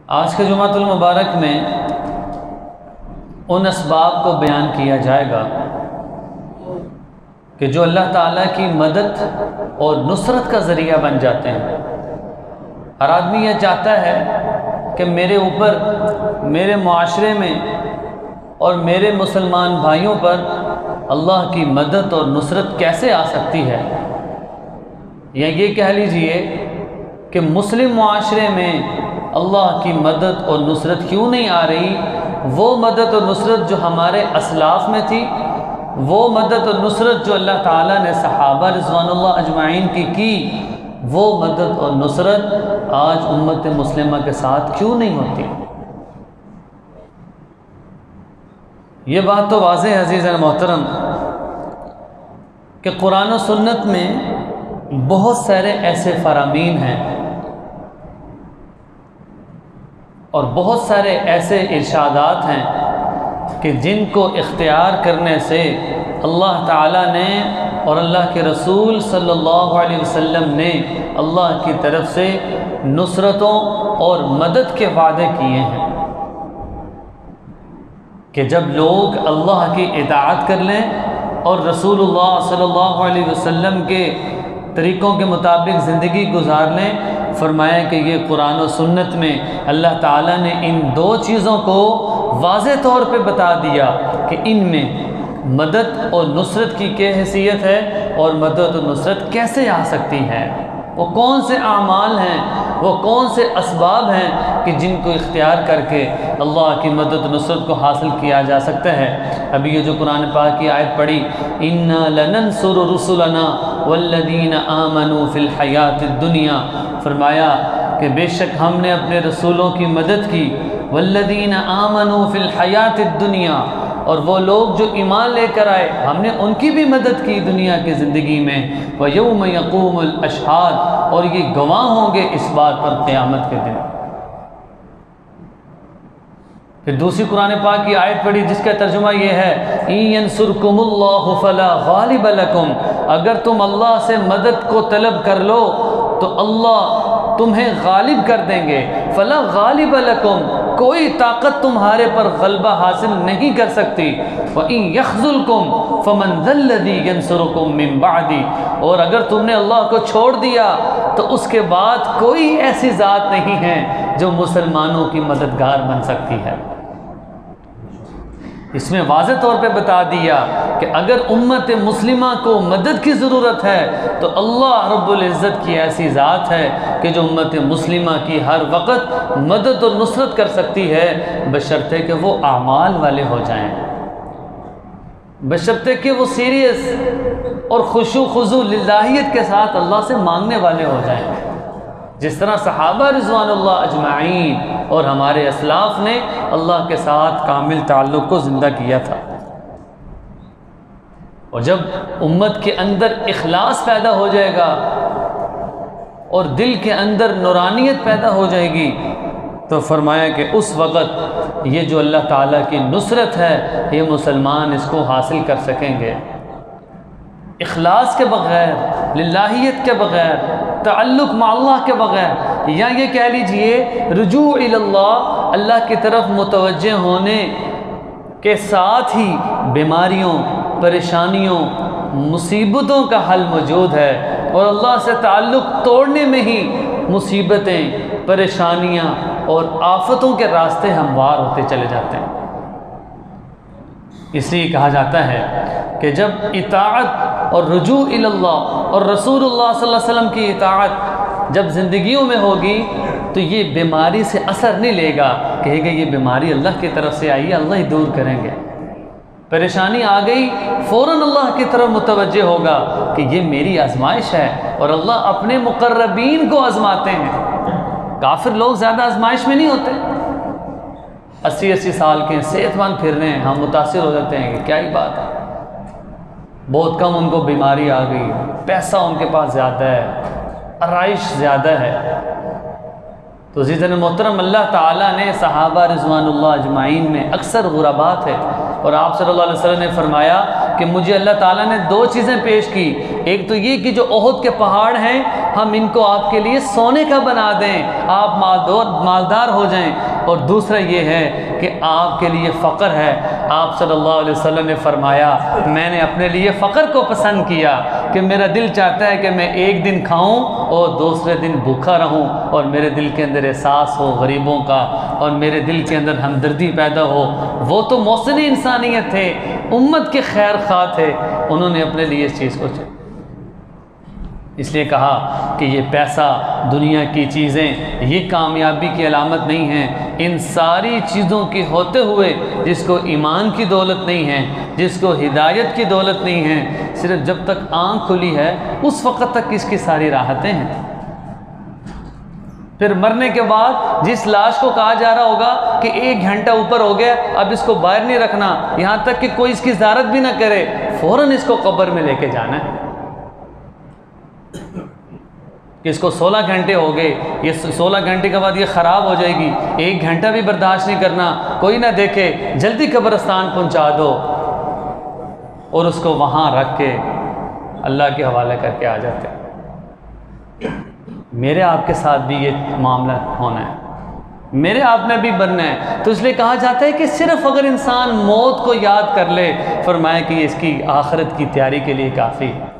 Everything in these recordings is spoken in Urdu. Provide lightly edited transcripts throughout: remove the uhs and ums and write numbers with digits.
آج کے جمعۃ المبارک میں ان اسباب کو بیان کیا جائے گا کہ جو اللہ تعالیٰ کی مدد اور نصرت کا ذریعہ بن جاتے ہیں۔ ہر آدمی یہ چاہتا ہے کہ میرے اوپر، میرے معاشرے میں اور میرے مسلمان بھائیوں پر اللہ کی مدد اور نصرت کیسے آ سکتی ہے، یا یہ کہہ لیجئے کہ مسلم معاشرے میں اللہ کی مدد اور نصرت کیوں نہیں آ رہی۔ وہ مدد اور نصرت جو ہمارے اسلاف میں تھی، وہ مدد اور نصرت جو اللہ تعالیٰ نے صحابہ رضوان اللہ اجمعین کی وہ مدد اور نصرت آج امت مسلمہ کے ساتھ کیوں نہیں ہوتی۔ یہ بات تو واضح ہے عزیز محترم کہ قرآن و سنت میں بہت سارے ایسے فرامین ہیں اور بہت سارے ایسے ارشادات ہیں کہ جن کو اختیار کرنے سے اللہ تعالیٰ نے اور اللہ کے رسول صلی اللہ علیہ وسلم نے اللہ کی طرف سے نصرتوں اور مدد کے وعدے کیے ہیں کہ جب لوگ اللہ کی اطاعت کر لیں اور رسول اللہ صلی اللہ علیہ وسلم کے طریقوں کے مطابق زندگی گزار لیں، فرمایا کہ یہ قرآن و سنت میں اللہ تعالیٰ نے ان دو چیزوں کو واضح طور پہ بتا دیا کہ ان میں مدد اور نصرت کی کیا حیثیت ہے اور مدد اور نصرت کیسے آ سکتی ہے، وہ کون سے اعمال ہیں، وہ کون سے اسباب ہیں کہ جن کو اختیار کر کے اللہ کی مدد و نصرت کو حاصل کیا جا سکتا ہے۔ ابھی یہ جو قرآن پاک کی آیت پڑھی، اِنَّا لَنَنْصُرُ رُسُلَنَا وَالَّذِينَ آمَنُوا فِي الْحَيَاةِ الدُّنْيَا، فرمایا کہ بے شک ہم نے اپنے رسولوں کی مدد کی، وَالَّذِينَ آمَنُوا فِي الْحَيَاةِ الدُّنْيَا، اور وہ لوگ جو ایمان لے کر آئے ہم نے ان کی بھی مدد کی دنیا کی زندگی میں، وَيَوْمَ يَقُومُ الْأَشْهَادُ، اور یہ گواہ ہوں گے اس بات پر قیامت کے دن۔ پھر دوسری قرآن پاک کی آیت پڑھی جس کا ترجمہ یہ ہے، إِن يَنْصُرْكُمُ اللَّهُ فَلَا غَالِبَ لَكُمْ، اگر تم اللہ سے مدد کو طلب کر لو تو اللہ تمہیں غالب کر دیں گے، فَلَا غَالِبَ لَكُمْ، کوئی طاقت تمہارے پر غلبہ حاصل نہیں کر سکتی، وَإِن يَخْذُلْكُمْ فَمَنْ ذَا الَّذِي يَنْصُرُكُمْ مِنْ بَعْدِ، اور اگر تم نے اللہ کو چھوڑ دیا تو اس کے بعد کوئی ایسی ذات نہیں ہے جو مسلمانوں کی مددگار بن سکتی ہے۔ اس میں واضح طور پہ بتا دیا کہ اگر امت مسلمہ کو مدد کی ضرورت ہے تو اللہ رب العزت کی ایسی ذات ہے کہ جو امت مسلمہ کی ہر وقت مدد اور نصرت کر سکتی ہے، بشرطے کہ وہ اعمال والے ہو جائیں، بشرطے کہ وہ سیریس اور خشوع خضوع للہیت کے ساتھ اللہ سے مانگنے والے ہو جائیں، جس طرح صحابہ رضوان اللہ اجمعین اور ہمارے اسلاف نے اللہ کے ساتھ کامل تعلق کو زندہ کیا تھا۔ اور جب امت کے اندر اخلاص پیدا ہو جائے گا اور دل کے اندر نورانیت پیدا ہو جائے گی تو فرمایا کہ اس وقت یہ جو اللہ تعالیٰ کی نصرت ہے یہ مسلمان اس کو حاصل کر سکیں گے۔ اخلاص کے بغیر، للہیت کے بغیر، تعلق مع اللہ کے بغیر، یا یہ کہہ لیجئے رجوع الی اللہ، اللہ کی طرف متوجہ ہونے کے ساتھ ہی بیماریوں، پریشانیوں، مصیبتوں کا حل موجود ہے، اور اللہ سے تعلق توڑنے میں ہی مصیبتیں، پریشانیاں اور آفتوں کے راستے ہموار ہوتے چلے جاتے ہیں۔ اس لیے کہا جاتا ہے کہ جب اطاعت اور رجوع الی اللہ اور رسول اللہ صلی اللہ علیہ وسلم کی اطاعت جب زندگیوں میں ہوگی تو یہ بیماری سے اثر نہیں لے گا، کہے گا یہ بیماری اللہ کی طرف سے آئی ہے، اللہ ہی دور کریں گے۔ پریشانی آ گئی، فوراً اللہ کی طرف متوجہ ہوگا کہ یہ میری آزمائش ہے، اور اللہ اپنے مقربین کو آزماتے ہیں۔ کافر لوگ زیادہ آزمائش میں نہیں ہوتے، 80 سال کے صحت مند پھر رہے ہیں، ہم متاثر ہو جاتے ہیں کہ کیا ہی بات ہے، بہت کم ان کو بیماری آ گئی، پیسہ ان کے پاس زیادہ ہے، آرائش زیادہ ہے۔ تو عزیزان محترم، اللہ تعالیٰ نے صحابہ رضوان اللہ اجمعین میں اکثر غربا تھے، اور آپ صلی اللہ علیہ وسلم نے فرمایا کہ مجھے اللہ تعالیٰ نے دو چیزیں پیش کی، ایک تو یہ کہ جو احد کے پہاڑ ہیں ہم ان کو آپ کے لیے سونے کا بنا دیں، آپ مالدار ہو جائیں۔ اور دوسرا یہ ہے کہ آپ کے لیے فقر ہے۔ آپ صلی اللہ علیہ وسلم نے فرمایا میں نے اپنے لیے فقر کو پسند کیا کہ میرا دل چاہتا ہے کہ میں ایک دن کھاؤں اور دوسرے دن بھوکا رہوں، اور میرے دل کے اندر احساس ہو غریبوں کا، اور میرے دل کے اندر ہمدردی پیدا ہو۔ وہ تو محسن انسانیت تھے، امت کے خیر خواہ تھے، انہوں نے اپنے لیے اس چیز کو چاہا۔ اس لیے کہا کہ یہ پیسہ، دنیا کی چیزیں، یہ کامیابی کی علامت نہیں ہیں۔ ان ساری چیزوں کی ہوتے ہوئے جس کو ایمان کی دولت نہیں ہے، جس کو ہدایت کی دولت نہیں ہے، صرف جب تک آنکھ کھلی ہے اس وقت تک اس کی ساری راحتیں ہیں۔ پھر مرنے کے بعد جس لاش کو کہا جا رہا ہوگا کہ 1 گھنٹہ اوپر ہو گیا، اب اس کو باہر نہیں رکھنا یہاں تک کہ کوئی اس کی زیارت بھی نہ کرے، فوراً اس کو قبر میں لے کے جانا ہے۔ کہ اس کو 16 گھنٹے ہو گئے، یہ 16 گھنٹے کے بعد یہ خراب ہو جائے گی، 1 گھنٹہ بھی برداشت نہیں کرنا، کوئی نہ دیکھے، جلدی قبرستان پہنچا دو، اور اس کو وہاں رکھ کے اللہ کے حوالے کر کے آ جاتے۔ میرے آپ کے ساتھ بھی یہ معاملہ ہونا ہے، میرے آپ نے بھی بننا ہے۔ تو اس لیے کہا جاتا ہے کہ صرف اگر انسان موت کو یاد کر لے، فرمایا کہ اس کی آخرت کی تیاری کے لیے کافی ہے۔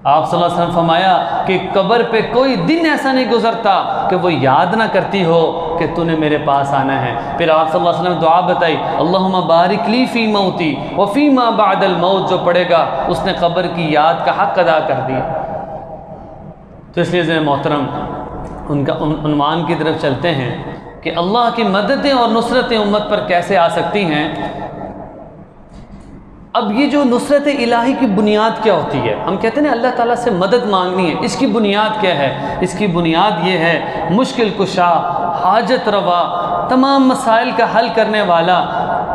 آپ صلی اللہ علیہ وسلم فرمایا کہ قبر پہ کوئی دن ایسا نہیں گزرتا کہ وہ یاد نہ کرتی ہو کہ تو نے میرے پاس آنا ہے۔ پھر آپ صلی اللہ علیہ وسلم نے دعا بتائی، اللہم بارک لی فی موتی وفی ما بعد الموت، جو پڑھے گا اس نے قبر کی یاد کا حق ادا کر دیا۔ تو اس لیے عزیز محترم ان کا عنوان کی طرف چلتے ہیں کہ اللہ کی مددیں اور نصرتیں امت پر کیسے آ سکتی ہیں۔ اب یہ جو نصرت الہی کی بنیاد کیا ہوتی ہے؟ ہم کہتے ہیں نا اللہ تعالیٰ سے مدد مانگنی ہے، اس کی بنیاد کیا ہے؟ اس کی بنیاد یہ ہے مشکل کشا، حاجت روا، تمام مسائل کا حل کرنے والا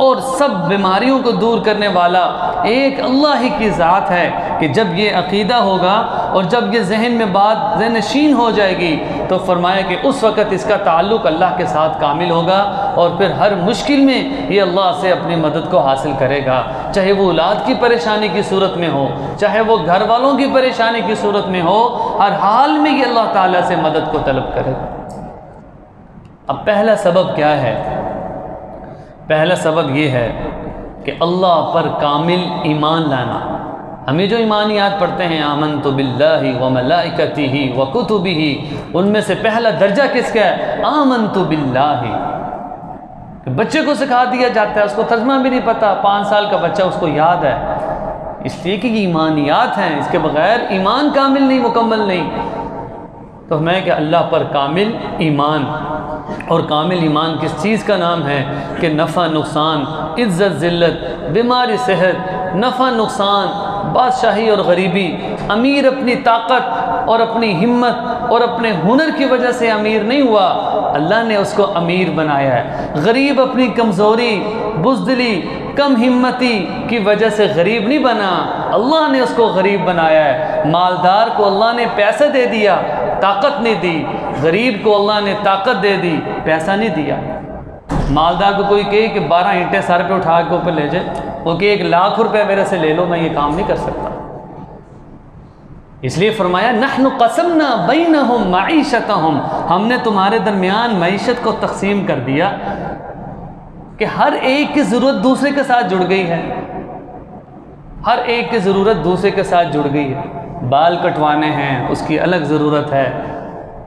اور سب بیماریوں کو دور کرنے والا ایک اللہ ہی کی ذات ہے۔ کہ جب یہ عقیدہ ہوگا اور جب یہ ذہن میں بات ذہن نشین ہو جائے گی تو فرمایا کہ اس وقت اس کا تعلق اللہ کے ساتھ کامل ہوگا، اور پھر ہر مشکل میں یہ اللہ سے اپنی مدد کو حاصل کرے گا، چاہے وہ اولاد کی پریشانی کی صورت میں ہو، چاہے وہ گھر والوں کی پریشانی کی صورت میں ہو، ہر حال میں یہ اللہ تعالیٰ سے مدد کو طلب کرے گا۔ اب پہلا سبب کیا ہے؟ پہلا سبب یہ ہے کہ اللہ پر کامل ایمان لانا۔ ہمیں جو ایمانیات پڑھتے ہیں آمنت باللہ وملائکتہ وکتبہ، ان میں سے پہلا درجہ کس کا ہے؟ آمنت باللہ۔ کہ بچے کو سکھا دیا جاتا ہے، اس کو ترجمہ بھی نہیں پتہ، 5 سال کا بچہ اس کو یاد ہے، اس لیے کہ یہ ایمانیات ہیں، اس کے بغیر ایمان کامل نہیں، مکمل نہیں۔ تو ہمیں کہ اللہ پر کامل ایمان، اور کامل ایمان کس چیز کا نام ہے؟ کہ نفع نقصان، عزت ذلت، بیماری صحت، نفع نقصان، بادشاہی اور غریبی، امیر اپنی طاقت اور اپنی ہمت اور اپنے ہنر کی وجہ سے امیر نہیں ہوا، اللہ نے اس کو امیر بنایا ہے۔ غریب اپنی کمزوری، بزدلی، کم ہمتی کی وجہ سے غریب نہیں بنا، اللہ نے اس کو غریب بنایا ہے۔ مالدار کو اللہ نے پیسہ دے دیا، طاقت نہیں دی، غریب کو اللہ نے طاقت دے دی، پیسہ نہیں دیا۔ مالدار کو کوئی کہے کہ 12 اینٹیں سر پہ اٹھا کے اوپر لے جائے، وہ کہ 1,00,000 روپے میرے سے لے لو، میں یہ کام نہیں کر سکتا۔ اس لیے فرمایا نحن قسمنا بینہم معیشتہم، ہم نے تمہارے درمیان معیشت کو تقسیم کر دیا کہ ہر ایک کی ضرورت دوسرے کے ساتھ جڑ گئی ہے، ہر ایک کی ضرورت دوسرے کے ساتھ جڑ گئی ہے۔ بال کٹوانے ہیں اس کی الگ ضرورت ہے،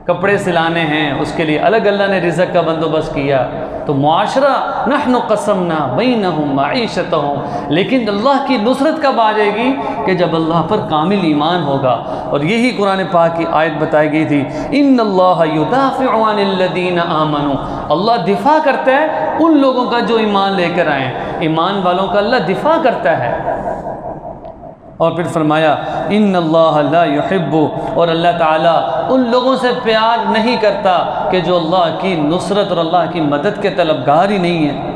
کپڑے سلانے ہیں اس کے لیے الگ اللہ نے رزق کا بندوبست کیا۔ تو معاشرہ نحن قسمنا بینہم معیشتہم، لیکن اللہ کی نصرت کب آ جائے گی؟ کہ جب اللہ پر کامل ایمان ہوگا۔ اور یہی قرآن پاک کی آیت بتائی گئی تھی، ان اللہ یدافع عن الذین آمنوا، اللہ دفاع کرتا ہے ان لوگوں کا جو ایمان لے کر آئیں، ایمان والوں کا اللہ دفاع کرتا ہے۔ اور پھر فرمایا ان اللہ لا یحب، اور اللہ تعالیٰ ان لوگوں سے پیار نہیں کرتا کہ جو اللہ کی نصرت اور اللہ کی مدد کے طلبگار ہی نہیں ہیں۔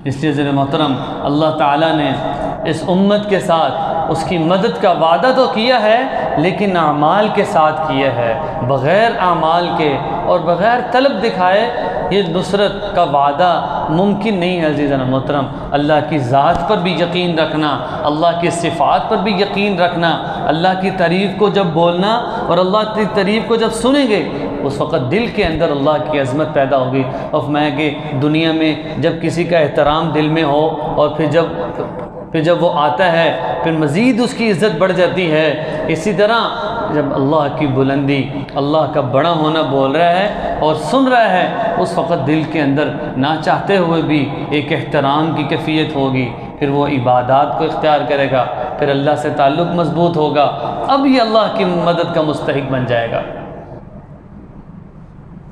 اس لیے عزیز محترم اللہ تعالیٰ نے اس امت کے ساتھ اس کی مدد کا وعدہ تو کیا ہے، لیکن اعمال کے ساتھ کیا ہے، بغیر اعمال کے اور بغیر طلب دکھائے یہ نصرت کا وعدہ ممکن نہیں ہے عزیزاً محترم۔ اللہ کی ذات پر بھی یقین رکھنا، اللہ کی صفات پر بھی یقین رکھنا، اللہ کی تعریف کو جب بولنا اور اللہ کی تعریف کو جب سنیں گے اس وقت دل کے اندر اللہ کی عظمت پیدا ہوگی۔ اور میں کہ دنیا میں جب کسی کا احترام دل میں ہو اور پھر جب وہ آتا ہے پھر مزید اس کی عزت بڑھ جاتی ہے۔ اسی طرح جب اللہ کی بلندی، اللہ کا بڑا ہونا بول رہا ہے اور سن رہا ہے اس وقت دل کے اندر نہ چاہتے ہوئے بھی ایک احترام کی کیفیت ہوگی، پھر وہ عبادات کو اختیار کرے گا، پھر اللہ سے تعلق مضبوط ہوگا، اب یہ اللہ کی مدد کا مستحق بن جائے گا۔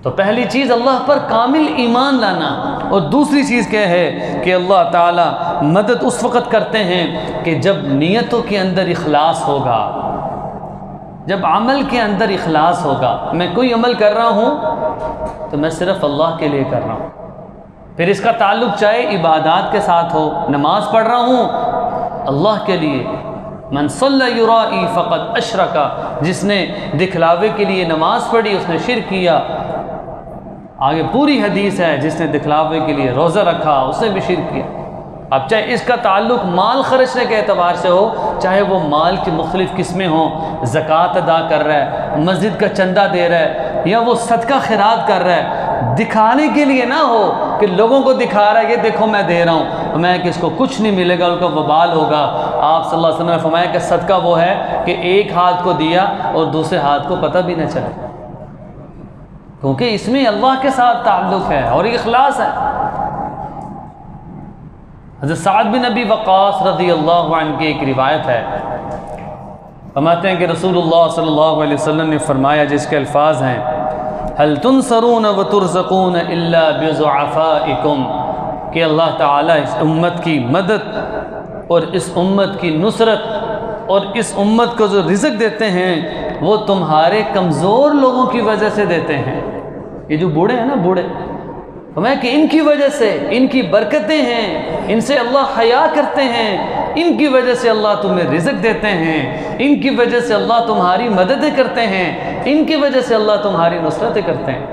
تو پہلی چیز اللہ پر کامل ایمان لانا، اور دوسری چیز کیا ہے کہ اللہ تعالی مدد اس وقت کرتے ہیں کہ جب نیتوں کے اندر اخلاص ہوگا، جب عمل کے اندر اخلاص ہوگا۔ میں کوئی عمل کر رہا ہوں تو میں صرف اللہ کے لیے کر رہا ہوں، پھر اس کا تعلق چاہے عبادات کے ساتھ ہو، نماز پڑھ رہا ہوں اللہ کے لیے، من صلی یرائی فقد اشرک، جس نے دکھلاوے کے لیے نماز پڑھی اس نے شرک کیا۔ آگے پوری حدیث ہے، جس نے دکھلاوے کے لیے روزہ رکھا اس نے بھی شرک کیا۔ اب چاہے اس کا تعلق مال خرچنے کے اعتبار سے ہو، چاہے وہ مال کی مختلف قسمیں ہوں، زکوٰۃ ادا کر رہا ہے، مسجد کا چندہ دے رہا ہے، یا وہ صدقہ خیرات کر رہا ہے، دکھانے کے لیے نہ ہو کہ لوگوں کو دکھا رہا ہے یہ دیکھو میں دے رہا ہوں، میں کہ اس کو کچھ نہیں ملے گا، ان کا وبال ہوگا۔ آپ صلی اللہ علیہ وسلم نے فرمایا کہ صدقہ وہ ہے کہ ایک ہاتھ کو دیا اور دوسرے ہاتھ کو پتہ بھی نہ چلے، کیونکہ اس میں اللہ کے ساتھ تعلق ہے اور اخلاص ہے۔ حضرت سعد بن ابی وقاص رضی اللہ عنہ کی ایک روایت ہے، فرماتے ہیں کہ رسول اللہ صلی اللہ علیہ وسلم نے فرمایا، جس کے الفاظ ہیں هل تنصرون وترزقون الا بضعفائکم، کہ اللہ تعالیٰ اس امت کی مدد اور اس امت کی نصرت اور اس امت کو جو رزق دیتے ہیں وہ تمہارے کمزور لوگوں کی وجہ سے دیتے ہیں۔ یہ جو بوڑھے ہیں نا، بوڑھے، فرمایا کہ ان کی وجہ سے، ان کی برکتیں ہیں، ان سے اللہ حیا کرتے ہیں، ان کی وجہ سے اللہ تمہیں رزق دیتے ہیں، ان کی وجہ سے اللہ تمہاری مددیں کرتے ہیں، ان کی وجہ سے اللہ تمہاری نصرتیں کرتے ہیں،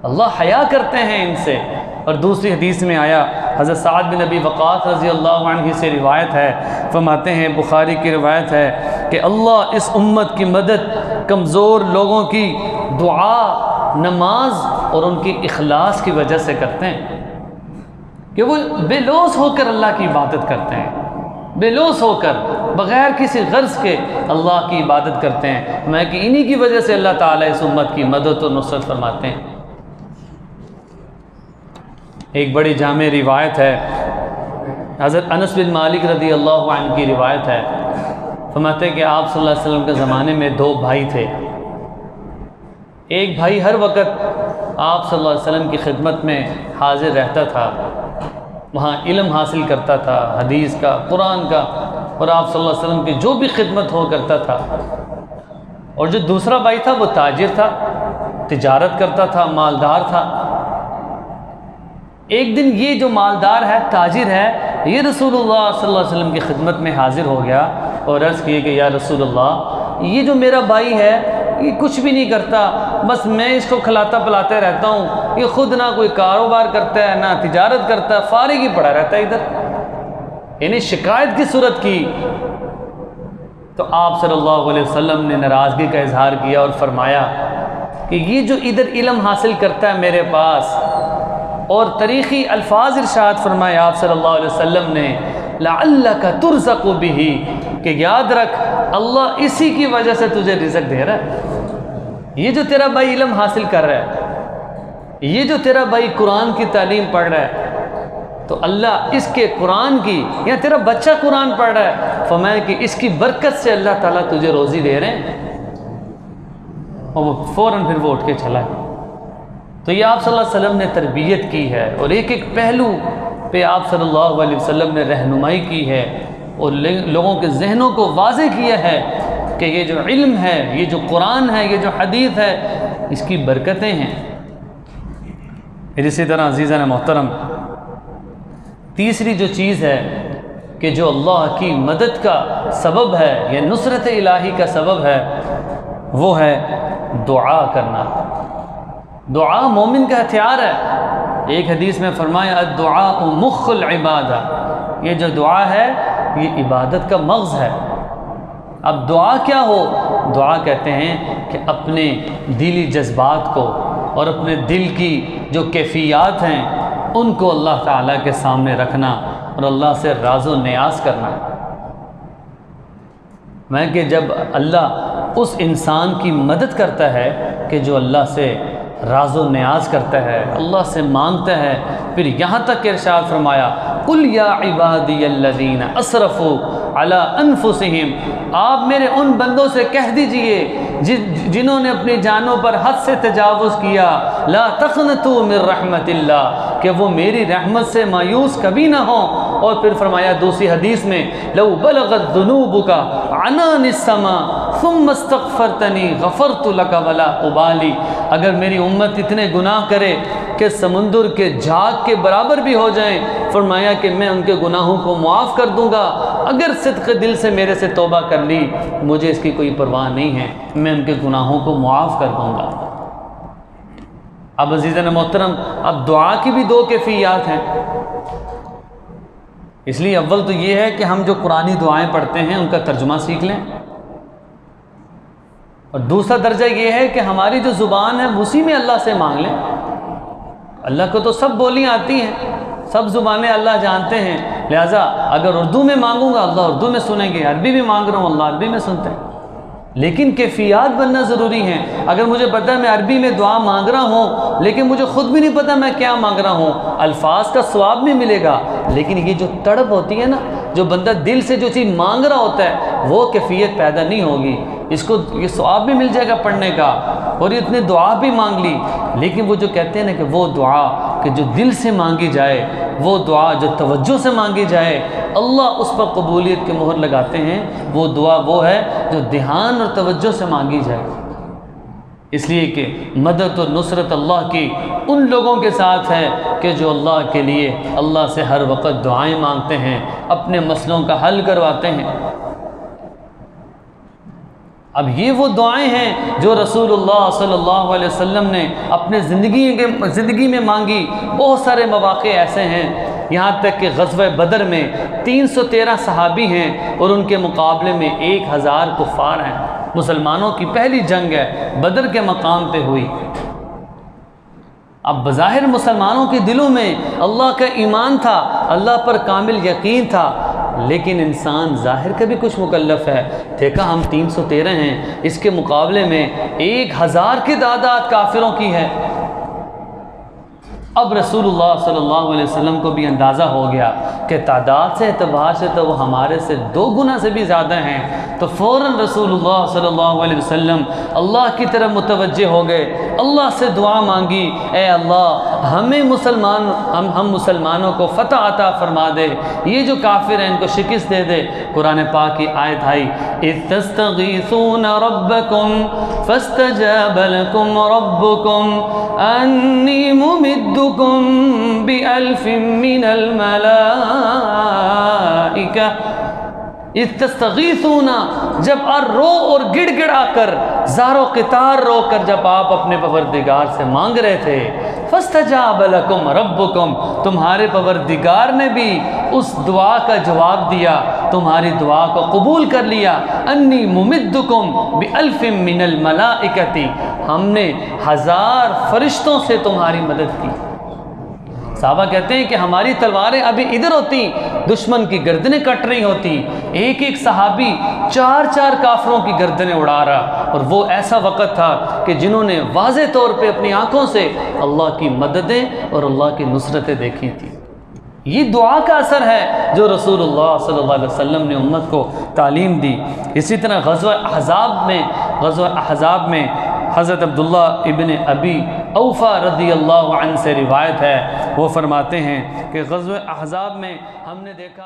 اللہ حیا کرتے ہیں ان سے۔ اور دوسری حدیث میں آیا، حضرت سعد بن ابی وقاص رضی اللہ عنہ سے روایت ہے، فرماتے ہیں، بخاری کی روایت ہے کہ اللہ اس امت کی مدد کمزور لوگوں کی دعا، نماز اور ان کی اخلاص کی وجہ سے کرتے ہیں، کہ وہ بے لوث ہو کر اللہ کی عبادت کرتے ہیں، بے لوث ہو کر بغیر کسی غرض کے اللہ کی عبادت کرتے ہیں، میں کہ انہی کی وجہ سے اللہ تعالیٰ اس امت کی مدد اور نصرت فرماتے ہیں۔ ایک بڑی جامع روایت ہے، حضرت انس بن مالک رضی اللہ عنہ کی روایت ہے، فرماتے ہیں کہ آپ صلی اللہ علیہ وسلم کے زمانے میں دو بھائی تھے۔ ایک بھائی ہر وقت آپ صلی اللہ علیہ وسلم کی خدمت میں حاضر رہتا تھا، وہاں علم حاصل کرتا تھا، حدیث کا، قرآن کا، اور آپ صلی اللہ علیہ وسلم کی جو بھی خدمت ہو کرتا تھا۔ اور جو دوسرا بھائی تھا وہ تاجر تھا، تجارت کرتا تھا، مالدار تھا۔ ایک دن یہ جو مالدار ہے، تاجر ہے، یہ رسول اللہ صلی اللہ علیہ وسلم کی خدمت میں حاضر ہو گیا اور عرض کیے کہ یا رسول اللہ، یہ جو میرا بھائی ہے یہ کچھ بھی نہیں کرتا، بس میں اس کو کھلاتا پلاتے رہتا ہوں، یہ خود نہ کوئی کاروبار کرتا ہے نہ تجارت کرتا ہے، فارغ ہی پڑا رہتا ہے ادھر، یعنی شکایت کی صورت کی۔ تو آپ صلی اللہ علیہ وسلم نے ناراضگی کا اظہار کیا اور فرمایا کہ یہ جو ادھر علم حاصل کرتا ہے میرے پاس، اور تاریخی الفاظ ارشاد فرمائے آپ صلی اللہ علیہ وسلم نے، لعلک ترزق بہ، کہ یاد رکھ اللہ اسی کی وجہ سے تجھے رزق دے رہا ہے۔ یہ جو تیرا بھائی علم حاصل کر رہا ہے، یہ جو تیرا بھائی قرآن کی تعلیم پڑھ رہا ہے، تو اللہ اس کے قرآن کی، یا تیرا بچہ قرآن پڑھ رہا ہے، فرمایا کہ اس کی برکت سے اللہ تعالیٰ تجھے روزی دے رہے ہیں۔ اور وہ فوراً پھر وہ اٹھ کے چلا ہے۔ تو یہ آپ صلی اللہ علیہ وسلم نے تربیت کی ہے، اور ایک ایک پہلو پہ آپ صلی اللہ علیہ وسلم نے رہنمائی کی ہے، اور لوگوں کے ذہنوں کو واضح کیا ہے کہ یہ جو علم ہے، یہ جو قرآن ہے، یہ جو حدیث ہے، اس کی برکتیں ہیں۔ اسی طرح عزیزان محترم، تیسری جو چیز ہے کہ جو اللہ کی مدد کا سبب ہے یا نصرت الہی کا سبب ہے، وہ ہے دعا کرنا۔ دعا مومن کا ہتھیار ہے، ایک حدیث میں فرمایا الدعاء مخ العبادہ، یہ جو دعا ہے یہ عبادت کا مغز ہے۔ اب دعا کیا ہو؟ دعا کہتے ہیں کہ اپنے دلی جذبات کو اور اپنے دل کی جو کیفیات ہیں ان کو اللہ تعالیٰ کے سامنے رکھنا اور اللہ سے راز و نیاز کرنا۔ میں کہ جب اللہ اس انسان کی مدد کرتا ہے کہ جو اللہ سے راز و نیاز کرتا ہے، اللہ سے مانگتا ہے، پھر یہاں تک کہ ارشاد فرمایا قُلْ يَا عِبَادِيَ الَّذِينَ أَسْرَفُوا عَلَىٰ أَنفُسِهِمْ، آپ میرے ان بندوں سے کہہ دیجئے جنہوں نے اپنی جانوں پر حد سے تجاوز کیا، لا تقنطوا من رحمت اللہ، کہ وہ میری رحمت سے مایوس کبھی نہ ہوں۔ اور پھر فرمایا دوسری حدیث میں لو بلغت ذنوبک عنان السماء ثم استغفرتنی غفرت لک ولا ابالی، اگر میری امت اتنے گناہ کرے کہ سمندر کے جھاگ کے برابر بھی ہو جائیں، فرمایا کہ میں ان کے گناہوں کو معاف کر دوں گا، اگر صدق دل سے میرے سے توبہ کر لی مجھے اس کی کوئی پرواہ نہیں ہے، میں ان کے گناہوں کو معاف کر دوں گا۔ اب عزیزان محترم، اب دعا کی بھی دو کیفیات ہیں، اس لیے اول تو یہ ہے کہ ہم جو قرآنی دعائیں پڑھتے ہیں ان کا ترجمہ سیکھ لیں، اور دوسرا درجہ یہ ہے کہ ہماری جو زبان ہے اسی میں اللہ سے مانگ لیں۔ اللہ کو تو سب بولیاں آتی ہیں، سب زبانیں اللہ جانتے ہیں، لہٰذا اگر اردو میں مانگوں گا اللہ اردو میں سنیں گے، عربی میں مانگ رہا ہوں اللہ عربی میں سنتے ہیں، لیکن کیفیات بننا ضروری ہیں۔ اگر مجھے پتہ ہے میں عربی میں دعا مانگ رہا ہوں لیکن مجھے خود بھی نہیں پتہ میں کیا مانگ رہا ہوں، الفاظ کا ثواب بھی ملے گا، لیکن یہ جو تڑپ ہوتی ہے نا، جو بندہ دل سے جو چیز مانگ رہا ہوتا ہے وہ کیفیت پیدا نہیں ہوگی، اس کو یہ ثواب بھی مل جائے گا پڑھنے کا، اور یہ اتنے دعا بھی مانگ لی، لیکن وہ جو کہتے ہیں نا کہ وہ دعا کہ جو دل سے مانگی جائے، وہ دعا جو توجہ سے مانگی جائے، اللہ اس پر قبولیت کے مہر لگاتے ہیں، وہ دعا وہ ہے جو دھیان اور توجہ سے مانگی جائے۔ اس لیے کہ مدد اور نصرت اللہ کی ان لوگوں کے ساتھ ہے کہ جو اللہ کے لیے اللہ سے ہر وقت دعائیں مانگتے ہیں، اپنے مسئلوں کا حل کرواتے ہیں۔ اب یہ وہ دعائیں ہیں جو رسول اللہ صلی اللہ علیہ وسلم نے اپنے زندگی میں مانگی۔ بہت سارے مواقع ایسے ہیں، یہاں تک کہ غزوہ بدر میں 313 صحابی ہیں اور ان کے مقابلے میں 1000 کفار ہیں۔ مسلمانوں کی پہلی جنگ ہے، بدر کے مقام پہ ہوئی۔ اب بظاہر مسلمانوں کے دلوں میں اللہ کا ایمان تھا، اللہ پر کامل یقین تھا، لیکن انسان ظاہر کا بھی کچھ مکلف ہے۔ دیکھا ہم 313 ہیں، اس کے مقابلے میں 1000 کی تعداد کافروں کی ہے۔ اب رسول اللہ صلی اللہ علیہ وسلم کو بھی اندازہ ہو گیا کہ تعداد سے اعتبار سے تو وہ ہمارے سے 2 گنا سے بھی زیادہ ہیں، تو فوراً رسول اللہ صلی اللہ علیہ وسلم اللہ کی طرف متوجہ ہو گئے، اللہ سے دعا مانگی، اے اللہ ہمیں ہم مسلمانوں کو فتح عطا فرما دے، یہ جو کافر ہیں ان کو شکست دے دے۔ قرآن پاک کی آیت آئی اذ تستغیثون ربکم فاستجاب لکم ربکم انی ممدکم بألف من الملائکہ۔ اذ تستغیثون، جب رو اور گڑ گڑا کر، زار و قطار رو کر جب آپ اپنے پروردگار سے مانگ رہے تھے، فاستجاب لکم ربکم، تمہارے پروردگار نے بھی اس دعا کا جواب دیا، تمہاری دعا کو قبول کر لیا۔ انی ممدکم بألف من الملائکۃ، ہم نے 1000 فرشتوں سے تمہاری مدد کی۔ صحابہ کہتے ہیں کہ ہماری تلواریں ابھی ادھر ہوتی، دشمن کی گردنیں کٹ رہی ہوتی، ایک ایک صحابی 4 کافروں کی گردنیں اڑا رہا، اور وہ ایسا وقت تھا کہ جنہوں نے واضح طور پہ اپنی آنکھوں سے اللہ کی مددیں اور اللہ کی نصرتیں دیکھی تھیں۔ یہ دعا کا اثر ہے جو رسول اللہ صلی اللہ علیہ وسلم نے امت کو تعلیم دی۔ اسی طرح غزوہ احزاب میں حضرت عبداللہ ابن ابی اوفا رضی اللہ عنہ سے روایت ہے، وہ فرماتے ہیں کہ غزوہ احزاب میں ہم نے دیکھا